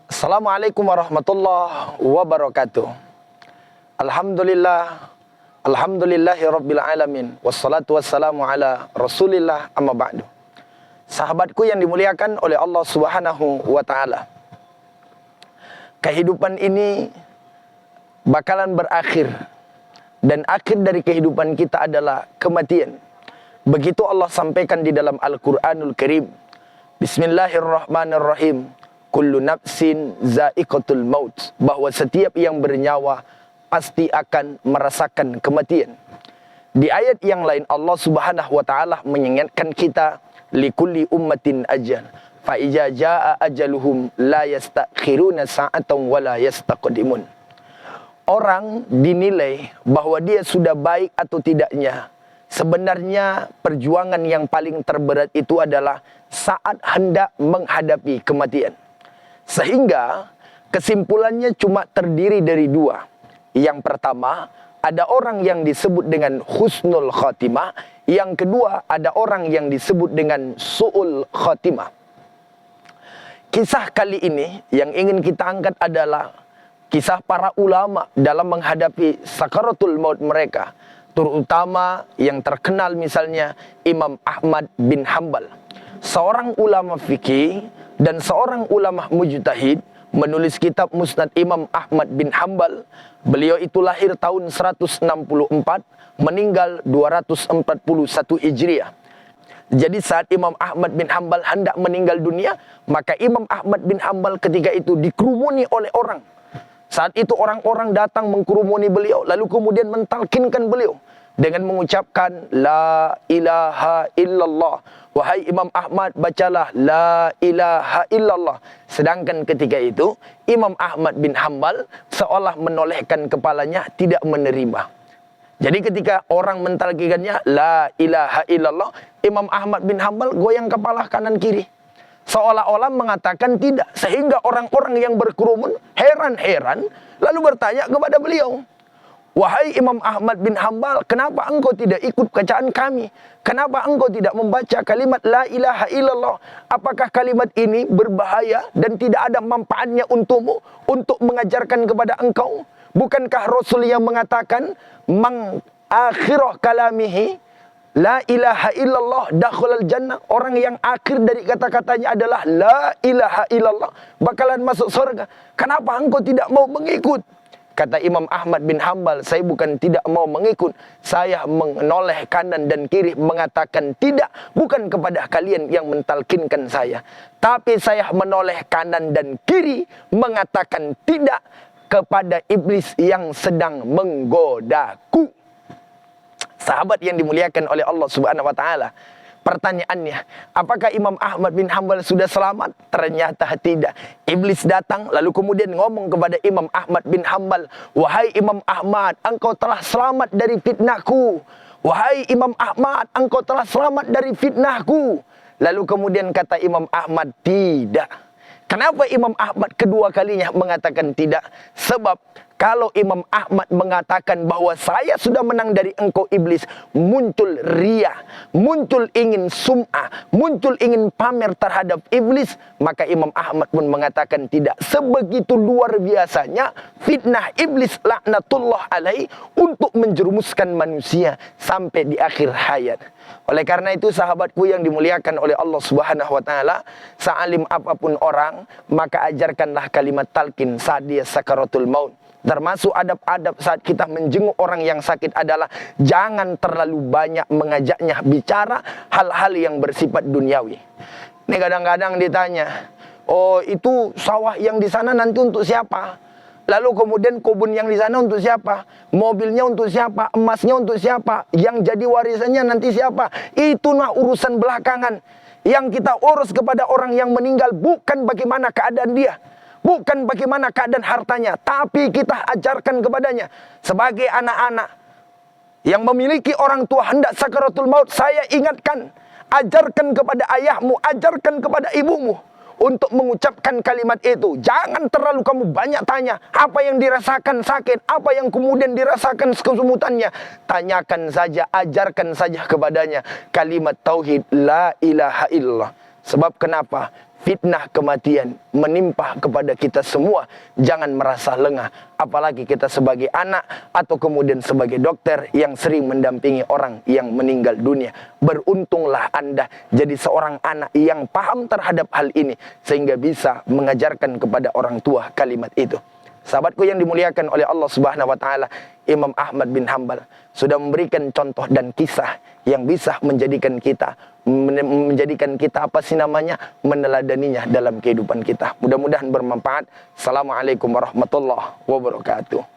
Assalamualaikum warahmatullahi wabarakatuh. Alhamdulillah, alhamdulillahi rabbil alamin. Wassalatu wassalamu ala rasulillah amma ba'du. Sahabatku yang dimuliakan oleh Allah subhanahu wa ta'ala, kehidupan ini bakalan berakhir, dan akhir dari kehidupan kita adalah kematian. Begitu Allah sampaikan di dalam Al-Quranul Karim. Bismillahirrahmanirrahim. Kullu nafsin za'iqatul maut, bahwa setiap yang bernyawa pasti akan merasakan kematian. Di ayat yang lain Allah subhanahu wa ta'ala mengingatkan kita, likulli ummatin ajal, fa iza jaa ajaluhum la yastakhiruna sa'atan wa la yastaqdimun. Orang dinilai bahwa dia sudah baik atau tidaknya, sebenarnya perjuangan yang paling terberat itu adalah saat hendak menghadapi kematian. Sehingga kesimpulannya cuma terdiri dari dua. Yang pertama, ada orang yang disebut dengan husnul khatimah. Yang kedua, ada orang yang disebut dengan su'ul khatimah. Kisah kali ini yang ingin kita angkat adalah kisah para ulama dalam menghadapi sakaratul maut mereka. Terutama yang terkenal misalnya Imam Ahmad bin Hanbal, seorang ulama fikih dan seorang ulama mujtahid, menulis kitab Musnad Imam Ahmad bin Hanbal. Beliau itu lahir tahun 164, meninggal 241 Hijriah. Jadi saat Imam Ahmad bin Hanbal hendak meninggal dunia, maka Imam Ahmad bin Hanbal ketika itu dikerumuni oleh orang. Saat itu orang-orang datang mengkerumuni beliau, lalu kemudian mentalkinkan beliau dengan mengucapkan la ilaha illallah. Wahai Imam Ahmad, bacalah la ilaha illallah. Sedangkan ketika itu Imam Ahmad bin Hanbal seolah menolehkan kepalanya, tidak menerima. Jadi ketika orang mentalkinkannya la ilaha illallah, Imam Ahmad bin Hanbal goyang kepala kanan kiri, seolah-olah mengatakan tidak. Sehingga orang-orang yang berkerumun heran-heran, lalu bertanya kepada beliau, wahai Imam Ahmad bin Hanbal, kenapa engkau tidak ikut bacaan kami? Kenapa engkau tidak membaca kalimat la ilaha illallah? Apakah kalimat ini berbahaya dan tidak ada manfaatnya untukmu untuk mengajarkan kepada engkau? Bukankah Rasul yang mengatakan mang akhirah kalamihi la ilaha illallah dakhulal jannah, orang yang akhir dari kata-katanya adalah la ilaha illallah bakalan masuk surga. Kenapa engkau tidak mau mengikut? Kata Imam Ahmad bin Hanbal, saya bukan tidak mau mengikut, saya menoleh kanan dan kiri mengatakan tidak, bukan kepada kalian yang mentalkinkan saya, tapi saya menoleh kanan dan kiri mengatakan tidak kepada iblis yang sedang menggodaku. Sahabat yang dimuliakan oleh Allah subhanahu wa ta'ala, pertanyaannya, apakah Imam Ahmad bin Hanbal sudah selamat? Ternyata tidak. Iblis datang lalu kemudian ngomong kepada Imam Ahmad bin Hanbal, wahai Imam Ahmad, engkau telah selamat dari fitnahku. Wahai Imam Ahmad, engkau telah selamat dari fitnahku. Lalu kemudian kata Imam Ahmad, tidak. Kenapa Imam Ahmad kedua kalinya mengatakan tidak? Sebab kalau Imam Ahmad mengatakan bahwa saya sudah menang dari engkau iblis, muncul riya, muncul ingin sum'ah, muncul ingin pamer terhadap iblis, maka Imam Ahmad pun mengatakan tidak. Sebegitu luar biasanya fitnah iblis laknatullah alaih untuk menjerumuskan manusia sampai di akhir hayat. Oleh karena itu sahabatku yang dimuliakan oleh Allah subhanahu wa ta'ala, sealim apapun orang, maka ajarkanlah kalimat talqin saat dia sakaratul maut. Termasuk adab-adab saat kita menjenguk orang yang sakit adalah jangan terlalu banyak mengajaknya bicara hal-hal yang bersifat duniawi. Ini kadang-kadang ditanya, oh itu sawah yang di sana nanti untuk siapa? Lalu kemudian kebun yang di sana untuk siapa? Mobilnya untuk siapa? Emasnya untuk siapa? Yang jadi warisannya nanti siapa? Itu mah urusan belakangan. Yang kita urus kepada orang yang meninggal bukan bagaimana keadaan dia, bukan bagaimana keadaan hartanya, tapi kita ajarkan kepadanya. Sebagai anak-anak yang memiliki orang tua hendak sakaratul maut, saya ingatkan, ajarkan kepada ayahmu, ajarkan kepada ibumu untuk mengucapkan kalimat itu. Jangan terlalu kamu banyak tanya apa yang dirasakan sakit, apa yang kemudian dirasakan kesemutannya. Tanyakan saja, ajarkan saja kepadanya kalimat tauhid la ilaha illallah. Sebab kenapa? fitnah kematian menimpa kepada kita semua, jangan merasa lengah. Apalagi kita sebagai anak atau kemudian sebagai dokter yang sering mendampingi orang yang meninggal dunia. Beruntunglah Anda jadi seorang anak yang paham terhadap hal ini, sehingga bisa mengajarkan kepada orang tua kalimat itu. Sahabatku yang dimuliakan oleh Allah Subhanahu wa taala, Imam Ahmad bin Hanbal sudah memberikan contoh dan kisah yang bisa menjadikan kita meneladaninya dalam kehidupan kita. Mudah-mudahan bermanfaat. Assalamualaikum warahmatullahi wabarakatuh.